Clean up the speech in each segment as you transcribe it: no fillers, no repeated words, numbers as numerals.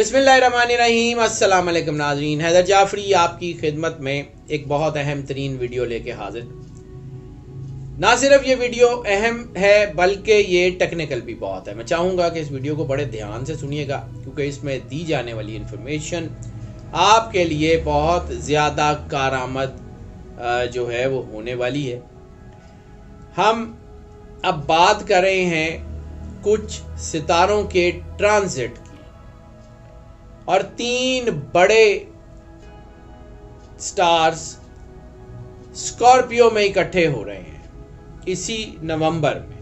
बिस्मिल्लाहिर्रहमानिर्रहीम। अस्सलाम वालेकुम नाज़रीन, हैदर जाफरी आपकी खिदमत में एक बहुत अहम तरीन वीडियो लेके हाजिर। ना सिर्फ ये वीडियो अहम है बल्कि ये टेक्निकल भी बहुत है। मैं चाहूँगा कि इस वीडियो को बड़े ध्यान से सुनिएगा क्योंकि इसमें दी जाने वाली इंफॉर्मेशन आपके लिए बहुत ज़्यादा कारआमद जो है वो होने वाली है। हम अब बात कर रहे हैं कुछ सितारों के ट्रांजिट की और 3 बड़े स्टार्स स्कॉर्पियो में इकट्ठे हो रहे हैं इसी नवंबर में।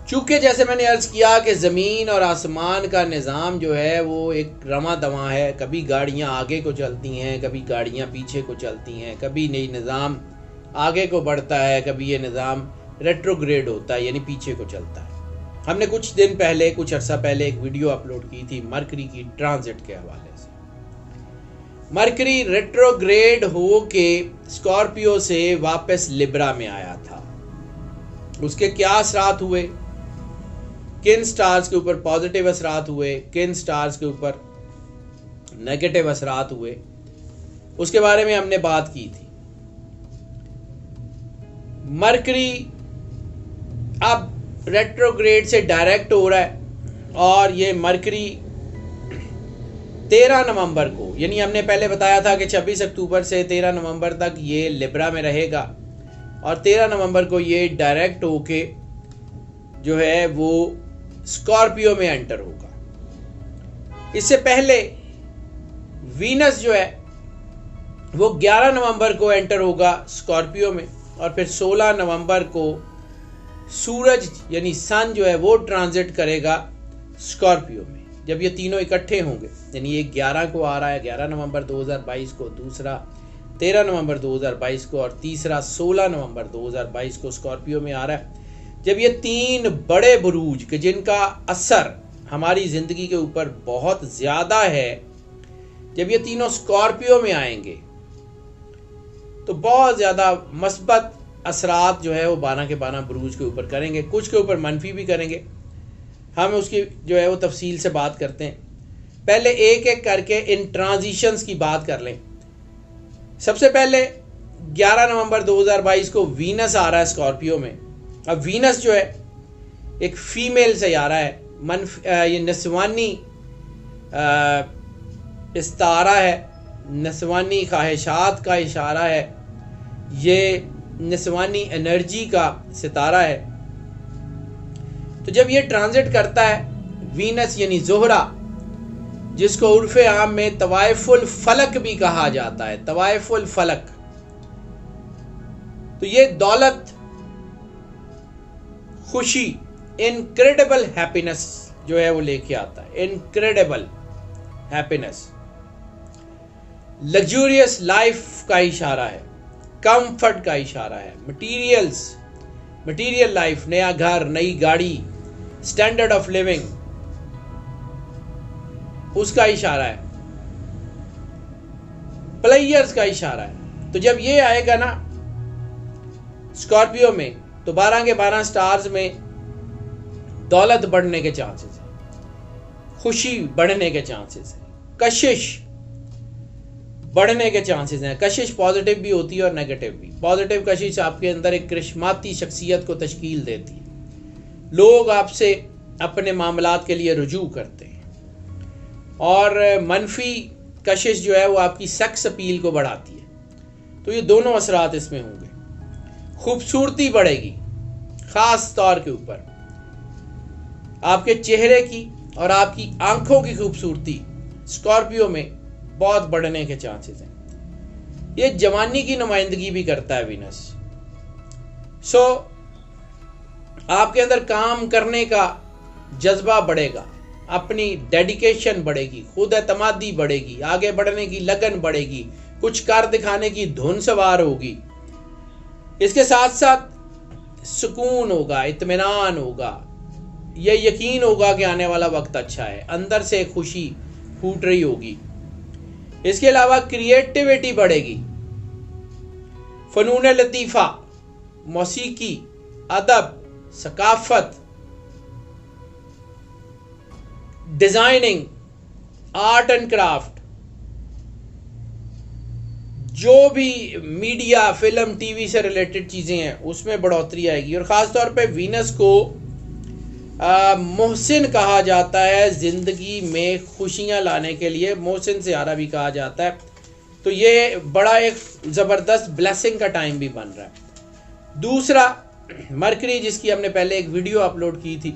चूंकि जैसे मैंने अर्ज किया कि ज़मीन और आसमान का निज़ाम जो है वो एक रमा दवा है। कभी गाड़ियां आगे को चलती हैं, कभी गाड़ियां पीछे को चलती हैं, कभी नई निज़ाम आगे को बढ़ता है, कभी ये निज़ाम रेट्रोग्रेड होता है यानी पीछे को चलता है। हमने कुछ दिन पहले, कुछ अर्सा पहले एक वीडियो अपलोड की थी मरकरी की ट्रांजिट के हवाले से। मरकरी रेट्रोग्रेड हो के स्कॉर्पियो से वापस लिब्रा में आया था। उसके क्या असरात हुए, किन स्टार्स के ऊपर पॉजिटिव असरात हुए, किन स्टार्स के ऊपर नेगेटिव असरात हुए, उसके बारे में हमने बात की थी। मरकरी अब रेट्रोग्रेड से डायरेक्ट हो रहा है और ये मरकरी 13 नवंबर को, यानी हमने पहले बताया था कि 26 अक्टूबर से 13 नवंबर तक ये लिब्रा में रहेगा और 13 नवंबर को ये डायरेक्ट होके जो है वो स्कॉर्पियो में एंटर होगा। इससे पहले वीनस जो है वो 11 नवंबर को एंटर होगा स्कॉर्पियो में और फिर 16 नवंबर को सूरज यानी सन जो है वो ट्रांजिट करेगा स्कॉर्पियो में। जब ये तीनों इकट्ठे होंगे, यानी एक 11 को आ रहा है 11 नवंबर 2022 को, दूसरा 13 नवंबर 2022 को और तीसरा 16 नवंबर 2022 को स्कॉर्पियो में आ रहा है। जब ये 3 बड़े बुरूज के जिनका असर हमारी ज़िंदगी के ऊपर बहुत ज़्यादा है, जब ये तीनों स्कॉर्पियो में आएंगे तो बहुत ज़्यादा मस्बत असरात जो है वो 12 के 12 बुरूज के ऊपर करेंगे। कुछ के ऊपर मनफी भी करेंगे। हम उसकी जो है वो तफसील से बात करते हैं। पहले एक एक करके इन ट्रांजिशंस की बात कर लें। सबसे पहले 11 नवंबर 2022 को वीनस आ रहा है स्कॉर्पियो में। अब वीनस जो है एक फीमेल सैयारा है, ये नस्वानी इस्तारा है, नस्वानी ख्वाहिशात का इशारा है, ये नस्वानी एनर्जी का सितारा है। तो जब ये ट्रांजिट करता है वीनस यानी जोहरा, जिसको उर्फे आम में तवाइफुल फलक भी कहा जाता है, तवाइफुल फलक, तो ये दौलत, खुशी, इनक्रेडिबल हैप्पीनेस जो है वो लेके आता है। इनक्रेडिबल हैप्पीनेस, लग्जूरियस लाइफ का इशारा है, कंफर्ट का इशारा है, मटीरियल लाइफ, नया घर, नई गाड़ी, स्टैंडर्ड ऑफ लिविंग, उसका इशारा है, प्लेयर्स का इशारा है। तो जब ये आएगा ना स्कॉर्पियो में तो 12 के 12 स्टार्स में दौलत बढ़ने के चांसेस है, खुशी बढ़ने के चांसेस है, कशिश बढ़ने के चांसेस हैं। कशिश पॉजिटिव भी होती है और नेगेटिव भी। पॉजिटिव कशिश आपके अंदर एक करिश्माती शख्सियत को तश्कील देती है। लोग आपसे अपने मामलात के लिए रुजू करते हैं और मनफी कशिश जो है वो आपकी सेक्स अपील को बढ़ाती है। तो ये दोनों असरात इसमें होंगे। खूबसूरती बढ़ेगी, ख़ास तौर के ऊपर आपके चेहरे की और आपकी आंखों की खूबसूरती स्कॉर्पियो में बहुत बढ़ने के चांसेस हैं। ये जवानी की नुमाइंदगी भी करता है वीनस। सो आपके अंदर काम करने का जज्बा बढ़ेगा, अपनी डेडिकेशन बढ़ेगी, खुद एतमादी बढ़ेगी, आगे बढ़ने की लगन बढ़ेगी, कुछ कर दिखाने की धुन सवार होगी। इसके साथ साथ सुकून होगा, इत्मीनान होगा, यह यकीन होगा कि आने वाला वक्त अच्छा है, अंदर से खुशी फूट रही होगी। इसके अलावा क्रिएटिविटी बढ़ेगी, फ़नून लतीफ़ा, मौसीकी, अदब, सकाफत, डिजाइनिंग, आर्ट एंड क्राफ्ट, जो भी मीडिया, फिल्म, टीवी से रिलेटेड चीजें हैं उसमें बढ़ोतरी आएगी। और खास तौर पे वीनस को मोहसिन कहा जाता है, जिंदगी में खुशियां लाने के लिए मोहसिन सियारा भी कहा जाता है। तो ये बड़ा एक जबरदस्त ब्लेसिंग का टाइम भी बन रहा है। दूसरा, मरकरी जिसकी हमने पहले एक वीडियो अपलोड की थी,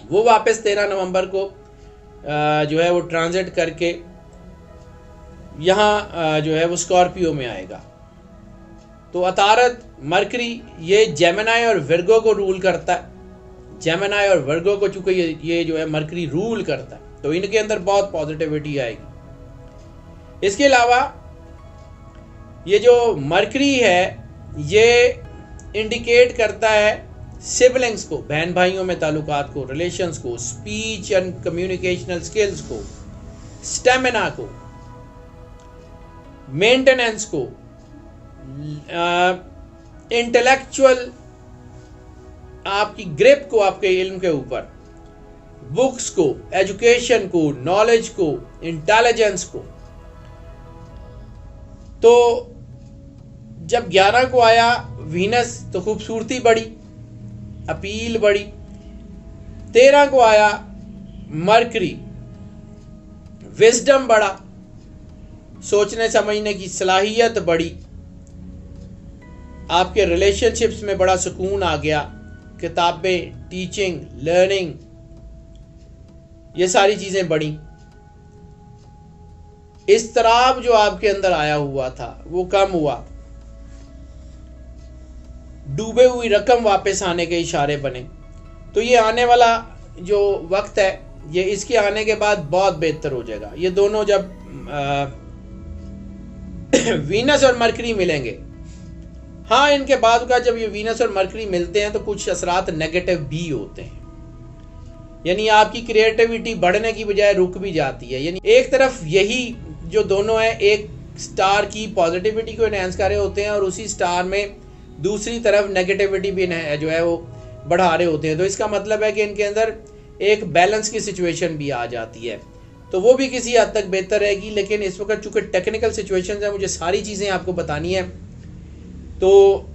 वो वापस 13 नवंबर को जो है वो ट्रांजिट करके यहाँ जो है वो स्कॉर्पियो में आएगा। तो अतारत मरकरी ये जेमिनी और विर्गो को रूल करता है। जेमिनी और वर्गो को चूंकि ये जो है मरकरी रूल करता है, तो इनके अंदर बहुत पॉजिटिविटी आएगी। इसके अलावा ये जो मरकरी है ये इंडिकेट करता है सिबलिंग्स को, बहन भाइयों में ताल्लुकात को, रिलेशंस को, स्पीच एंड कम्युनिकेशनल स्किल्स को, स्टेमिना को, मेंटेनेंस को, इंटेलेक्चुअल आपकी ग्रिप को, आपके इल्म के ऊपर, बुक्स को, एजुकेशन को, नॉलेज को, इंटेलिजेंस को। तो जब 11 को आया वीनस तो खूबसूरती बढ़ी, अपील बढ़ी। 13 को आया मरकरी, विजडम बढ़ा, सोचने समझने की सलाहियत बढ़ी, आपके रिलेशनशिप्स में बड़ा सुकून आ गया, किताबें, टीचिंग, लर्निंग, ये सारी चीजें बढ़ी। इस्तराब जो आपके अंदर आया हुआ था वो कम हुआ, डूबे हुई रकम वापस आने के इशारे बने। तो ये आने वाला जो वक्त है, ये इसके आने के बाद बहुत बेहतर हो जाएगा। ये दोनों जब वीनस और मरकरी मिलेंगे, हाँ इनके बाद का जब ये वीनस और मरकरी मिलते हैं तो कुछ असरात नेगेटिव भी होते हैं, यानी आपकी क्रिएटिविटी बढ़ने की बजाय रुक भी जाती है। यानी एक तरफ यही जो दोनों है, एक स्टार की पॉजिटिविटी को एनहांस कर रहे होते हैं और उसी स्टार में दूसरी तरफ नेगेटिविटी भी जो है वो बढ़ा रहे होते हैं। तो इसका मतलब है कि इनके अंदर एक बैलेंस की सिचुएशन भी आ जाती है, तो वो भी किसी हद तक बेहतर रहेगी। लेकिन इस वक्त चूंकि टेक्निकल सिचुएशन है, मुझे सारी चीज़ें आपको बतानी है, तो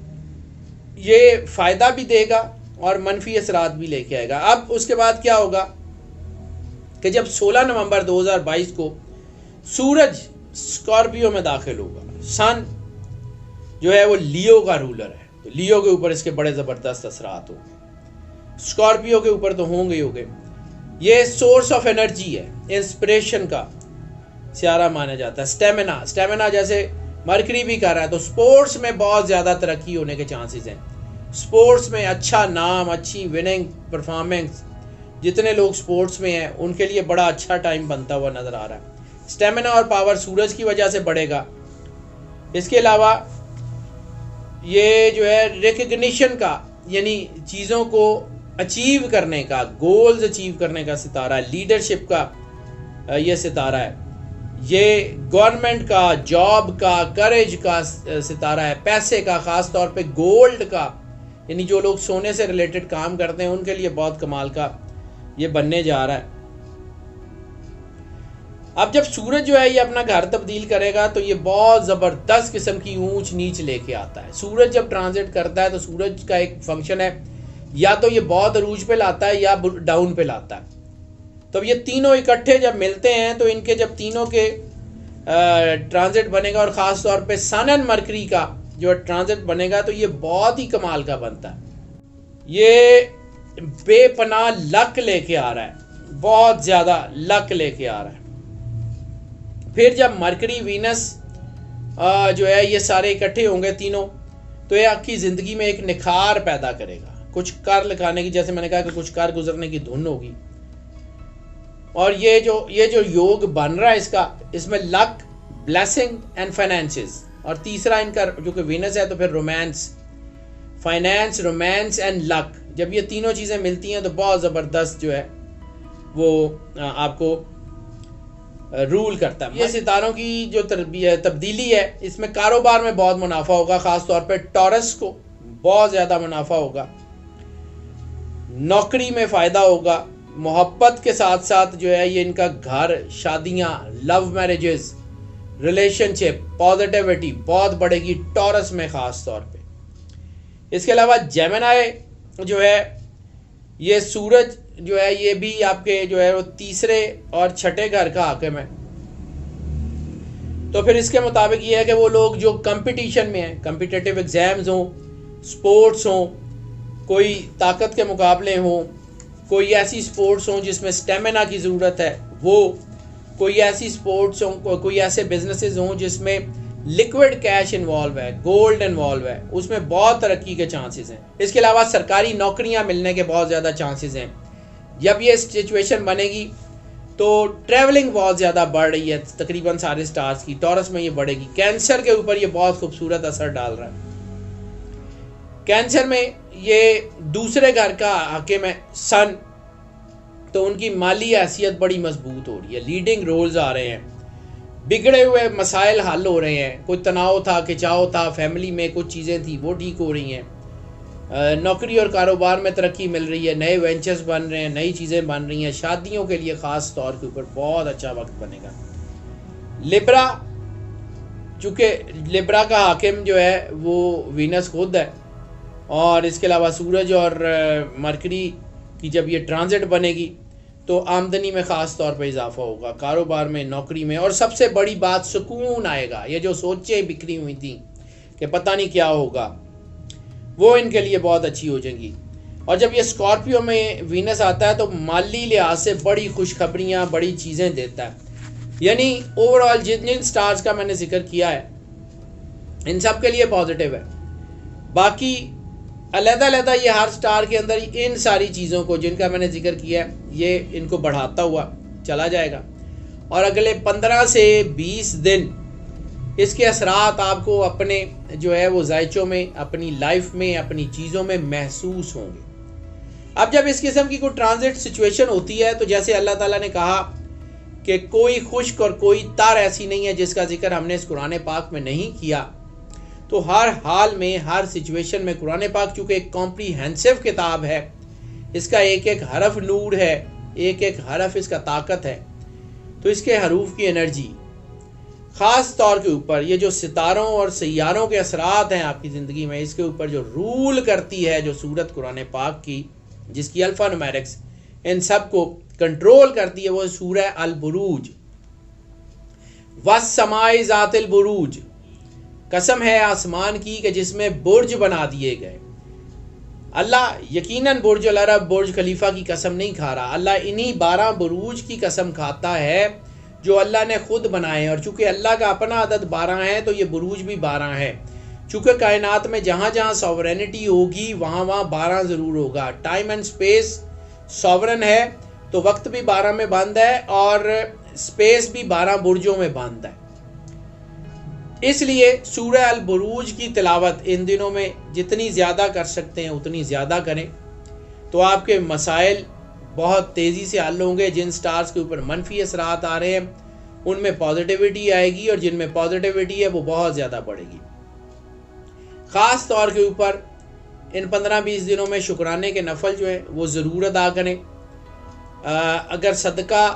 ये फ़ायदा भी देगा और मनफी असरात भी लेके आएगा। अब उसके बाद क्या होगा कि जब 16 नवंबर 2022 को सूरज स्कॉर्पियो में दाखिल होगा, सन जो है वो लियो का रूलर है, तो लियो के ऊपर इसके बड़े ज़बरदस्त असरात होंगे, स्कॉर्पियो के ऊपर तो होंगे ही होंगे। ये सोर्स ऑफ एनर्जी है, इंस्पिरेशन का सियारा माना जाता है। स्टेमिना जैसे मरकरी भी कर रहा है, तो स्पोर्ट्स में बहुत ज़्यादा तरक्की होने के चांसेस हैं। स्पोर्ट्स में अच्छा नाम, अच्छी विनिंग परफॉर्मेंस, जितने लोग स्पोर्ट्स में हैं उनके लिए बड़ा अच्छा टाइम बनता हुआ नज़र आ रहा है। स्टेमिना और पावर सूरज की वजह से बढ़ेगा। इसके अलावा ये जो है रिकग्निशन का, यानी चीज़ों को अचीव करने का, गोल्स अचीव करने का सितारा है, लीडरशिप का ये सितारा है, ये गवर्नमेंट का, जॉब का, करेज का सितारा है, पैसे का, ख़ास तौर पे गोल्ड का, यानी जो लोग सोने से रिलेटेड काम करते हैं उनके लिए बहुत कमाल का ये बनने जा रहा है। अब जब सूरज जो है ये अपना घर तब्दील करेगा तो ये बहुत ज़बरदस्त किस्म की ऊंच नीच लेके आता है। सूरज जब ट्रांजिट करता है तो सूरज का एक फंक्शन है, या तो ये बहुत अरूज पे लाता है या डाउन पे लाता है। तो ये तीनों इकट्ठे जब मिलते हैं तो इनके जब तीनों के ट्रांजिट बनेगा, और ख़ास तौर पे सन एंड मरकरी का जो ट्रांजिट बनेगा, तो ये बहुत ही कमाल का बनता है। ये बेपनाह लक लेके आ रहा है, बहुत ज़्यादा लक लेके आ रहा है। फिर जब मरकरी, वीनस जो है ये सारे इकट्ठे होंगे तीनों, तो ये आपकी ज़िंदगी में एक निखार पैदा करेगा, कुछ कर लिखाने की, जैसे मैंने कहा कि कुछ कर गुजरने की धुन होगी। और ये जो योग बन रहा है इसमें लक, ब्लेसिंग एंड फाइनेंसेस, और तीसरा इनका जो कि वीनस है तो फिर romance, finance, romance and luck, जब ये तीनों चीज़ें मिलती हैं तो बहुत ज़बरदस्त जो है वो आपको रूल करता है। ये सितारों की जो तब्दीली है, इसमें कारोबार में बहुत मुनाफा होगा, ख़ास तौर पे टॉरस को बहुत ज़्यादा मुनाफा होगा, नौकरी में फ़ायदा होगा, मोहब्बत के साथ साथ जो है ये इनका घर, शादियां, लव मैरिजेस, रिलेशनशिप, पॉजिटिविटी बहुत बढ़ेगी टॉरस में ख़ास तौर पे। इसके अलावा जेमिनी जो है ये सूरज जो है ये भी आपके जो है वो तीसरे और छठे घर का हाकिम है। तो फिर इसके मुताबिक ये है कि वो लोग जो कंपटीशन में हैं, कम्पिटिटिव एग्जाम्स हों, स्पोर्ट्स हों, कोई ताकत के मुकाबले हों, कोई ऐसी स्पोर्ट्स हों जिसमें स्टेमिना की ज़रूरत है वो, कोई ऐसी स्पोर्ट्स हों, कोई ऐसे बिजनेसेस हों जिसमें लिक्विड कैश इन्वॉल्व है, गोल्ड इन्वॉल्व है, उसमें बहुत तरक्की के चांसेस हैं। इसके अलावा सरकारी नौकरियां मिलने के बहुत ज़्यादा चांसेस हैं। जब ये सिचुएशन बनेगी तो ट्रैवलिंग बहुत ज़्यादा बढ़ रही है तकरीबन सारे स्टार्स की, टॉरस में ये बढ़ेगी। कैंसर के ऊपर ये बहुत खूबसूरत असर डाल रहा है। कैंसर में ये दूसरे घर का हाकिम है सन, तो उनकी माली हैसियत बड़ी मजबूत हो रही है, लीडिंग रोल्स आ रहे हैं, बिगड़े हुए मसाइल हल हो रहे हैं, कोई तनाव था, खिंचाव था, फैमिली में कुछ चीज़ें थी वो ठीक हो रही हैं, नौकरी और कारोबार में तरक्की मिल रही है, नए वेंचर्स बन रहे हैं, नई चीज़ें बन रही हैं, शादियों के लिए ख़ास तौर के ऊपर बहुत अच्छा वक्त बनेगा। लिब्रा, चूँकि लिब्रा का हाकिम जो है वो वीनस खुद है, और इसके अलावा सूरज और मरकरी की जब ये ट्रांजिट बनेगी तो आमदनी में ख़ास तौर पे इजाफा होगा, कारोबार में, नौकरी में, और सबसे बड़ी बात सुकून आएगा। ये जो सोचें बिखरी हुई थी कि पता नहीं क्या होगा, वो इनके लिए बहुत अच्छी हो जाएंगी। और जब ये स्कॉर्पियो में वीनस आता है तो माली लिहाज से बड़ी खुशखबरियाँ, बड़ी चीज़ें देता है। यानी ओवरऑल जिन जिन स्टार्स का मैंने जिक्र किया है इन सब के लिए पॉजिटिव है। बाकी अलग-अलग ये हर स्टार के अंदर इन सारी चीज़ों को जिनका मैंने जिक्र किया है ये इनको बढ़ाता हुआ चला जाएगा, और अगले 15 से 20 दिन इसके असरात आपको अपने जो है वो जायचों में, अपनी लाइफ में, अपनी चीज़ों में महसूस होंगे। अब जब इस किस्म की कोई ट्रांजिट सिचुएशन होती है तो जैसे अल्लाह ताला ने कहा कि कोई खुश्क और कोई तार ऐसी नहीं है जिसका जिक्र हमने इस कुरान पाक में नहीं किया, तो हर हाल में, हर सिचुएशन में कुरान पाक चूँकि एक कॉम्प्रीहेंसिव किताब है, इसका एक एक हरफ नूर है, एक एक हरफ इसका ताकत है, तो इसके हरूफ की एनर्जी ख़ास तौर के ऊपर ये जो सितारों और सैयारों के असरात हैं आपकी ज़िंदगी में, इसके ऊपर जो रूल करती है जो सूरत कुरान पाक की, जिसकी अल्फ़ा नुमेरिक्स इन सब को कंट्रोल करती है, वो सूरह अल बुरूज। वस्समाए ज़ातिल बुरूज, कसम है आसमान की कि जिसमें बुर्ज बना दिए गए। अल्लाह यकीनन बुर्ज अल अरब, बुर्ज खलीफा की कसम नहीं खा रहा, अल्लाह इन्हीं 12 बुरूज की कसम खाता है जो अल्लाह ने खुद बनाए। और चूँकि अल्लाह का अपना अदद 12 है तो ये बुरूज भी 12 है। चूँकि कायनात में जहाँ जहाँ सॉवरेनिटी होगी वहाँ वहाँ 12 ज़रूर होगा। टाइम एंड स्पेस सॉवरन है तो वक्त भी 12 में बंद है और स्पेस भी 12 बुर्जों में बंद है। इसलिए सूरह अल बुरूज की तिलावत इन दिनों में जितनी ज़्यादा कर सकते हैं उतनी ज़्यादा करें, तो आपके मसाइल बहुत तेज़ी से हल होंगे। जिन स्टार्स के ऊपर मनफी असरात आ रहे हैं उनमें पॉजिटिविटी आएगी, और जिनमें पॉजिटिविटी है वो बहुत ज़्यादा बढ़ेगी। ख़ास तौर के ऊपर इन 15-20 दिनों में शुक्राने के नफल जो है वो ज़रूर अदा करें। अगर सदका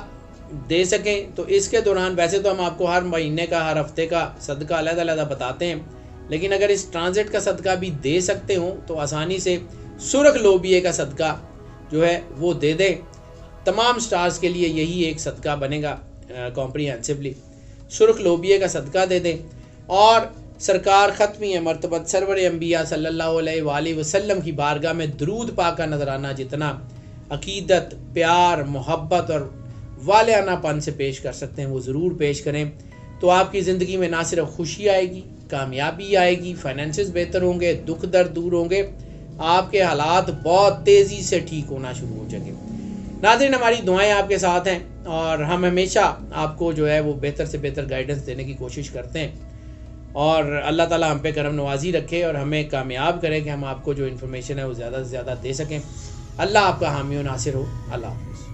दे सकें तो इसके दौरान, वैसे तो हम आपको हर महीने का, हर हफ्ते का सदका अलग-अलग बताते हैं, लेकिन अगर इस ट्रांजिट का सदका भी दे सकते हो तो आसानी से सुर्ख लोबिये का सदका जो है वो दे दें। तमाम स्टार्स के लिए यही एक सदका बनेगा कॉम्प्रीहेंसिवली। सुर्ख लोबिये का सदका दे दें, और सरकार ख़त्मी मरतबत सरवर अंबिया सल्लल्लाहु अलैहि वसल्लम की बारगाह में दरूद पाक का नजराना जितना अकीदत, प्यार, मोहब्बत और वालियानापन से पेश कर सकते हैं वो ज़रूर पेश करें। तो आपकी ज़िंदगी में ना सिर्फ खुशी आएगी, कामयाबी आएगी, फाइनेंसेस बेहतर होंगे, दुख दर्द दूर होंगे, आपके हालात बहुत तेज़ी से ठीक होना शुरू हो जाएंगे। नाज़रीन, हमारी दुआएं आपके साथ हैं और हम हमेशा आपको जो है वो बेहतर से बेहतर गाइडेंस देने की कोशिश करते हैं, और अल्लाह ताला हम पे करम नवाजी रखे और हमें कामयाब करें कि हम आपको जो इन्फॉर्मेशन है वो ज़्यादा से ज़्यादा दे सकें। अल्लाह आपका हामी व नासिर हो। अल्लाह हाफ़िज़।